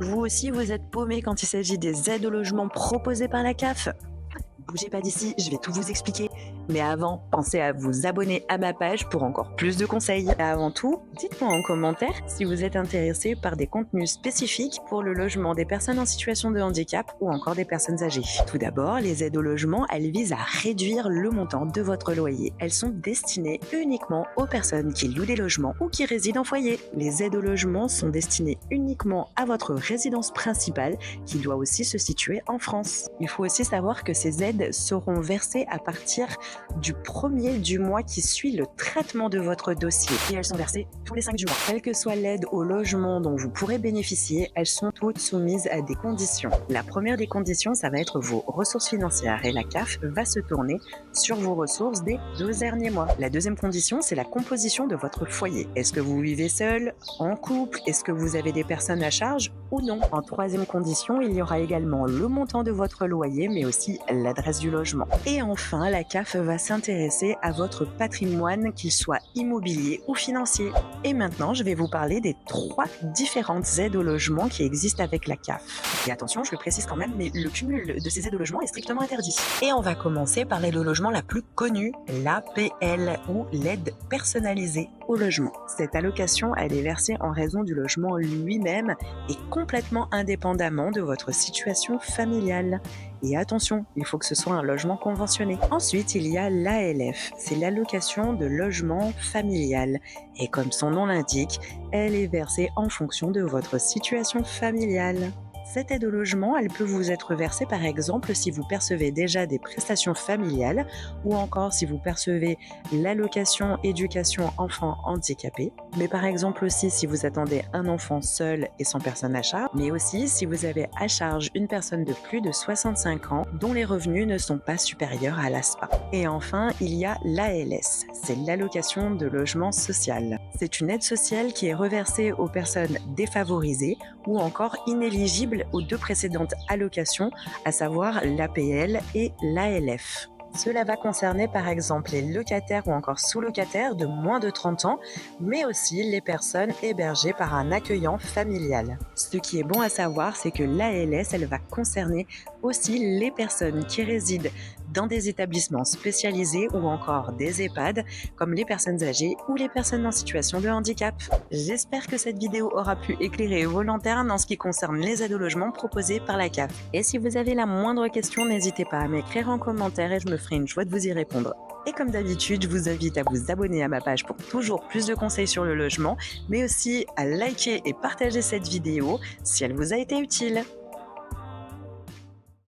Vous aussi, vous êtes paumé quand il s'agit des aides au logement proposées par la CAF? Bougez pas d'ici, je vais tout vous expliquer. Mais avant, pensez à vous abonner à ma page pour encore plus de conseils. Et avant tout, dites-moi en commentaire si vous êtes intéressé par des contenus spécifiques pour le logement des personnes en situation de handicap ou encore des personnes âgées. Tout d'abord, les aides au logement, elles visent à réduire le montant de votre loyer. Elles sont destinées uniquement aux personnes qui louent des logements ou qui résident en foyer. Les aides au logement sont destinées uniquement à votre résidence principale qui doit aussi se situer en France. Il faut aussi savoir que ces aides seront versées à partir du premier du mois qui suit le traitement de votre dossier. Et elles sont versées tous les 5 du mois. Quelle que soit l'aide au logement dont vous pourrez bénéficier, elles sont toutes soumises à des conditions. La première des conditions, ça va être vos ressources financières et la CAF va se tourner sur vos ressources des 2 derniers mois. La deuxième condition, c'est la composition de votre foyer. Est-ce que vous vivez seul, en couple? Est-ce que vous avez des personnes à charge ou non? En troisième condition, il y aura également le montant de votre loyer, mais aussi l'adresse du logement. Et enfin, la CAF va s'intéresser à votre patrimoine, qu'il soit immobilier ou financier. Et maintenant, je vais vous parler des 3 différentes aides au logement qui existent avec la CAF. Et attention, je le précise quand même, mais le cumul de ces aides au logement est strictement interdit. Et on va commencer par l'aide au logement la plus connue, l'APL ou l'aide personnalisée au logement. Cette allocation, elle est versée en raison du logement lui-même et complètement indépendamment de votre situation familiale. Et attention, il faut que ce soit un logement conventionné. Ensuite, il y a l'ALF, c'est l'allocation de logement familial. Et comme son nom l'indique, elle est versée en fonction de votre situation familiale. Cette aide au logement, elle peut vous être versée par exemple si vous percevez déjà des prestations familiales ou encore si vous percevez l'allocation éducation enfant handicapé, mais par exemple aussi si vous attendez un enfant seul et sans personne à charge, mais aussi si vous avez à charge une personne de plus de 65 ans dont les revenus ne sont pas supérieurs à l'ASPA. Et enfin, il y a l'ALS, c'est l'allocation de logement social. C'est une aide sociale qui est reversée aux personnes défavorisées ou encore inéligibles aux 2 précédentes allocations, à savoir l'APL et l'ALF. Cela va concerner par exemple les locataires ou encore sous-locataires de moins de 30 ans, mais aussi les personnes hébergées par un accueillant familial. Ce qui est bon à savoir, c'est que l'ALS, elle va concerner aussi les personnes qui résident dans des établissements spécialisés ou encore des EHPAD, comme les personnes âgées ou les personnes en situation de handicap. J'espère que cette vidéo aura pu éclairer vos lanternes en ce qui concerne les aides au logement proposées par la CAF. Et si vous avez la moindre question, n'hésitez pas à m'écrire en commentaire et je me ferai une joie de vous y répondre. Et comme d'habitude, je vous invite à vous abonner à ma page pour toujours plus de conseils sur le logement, mais aussi à liker et partager cette vidéo si elle vous a été utile.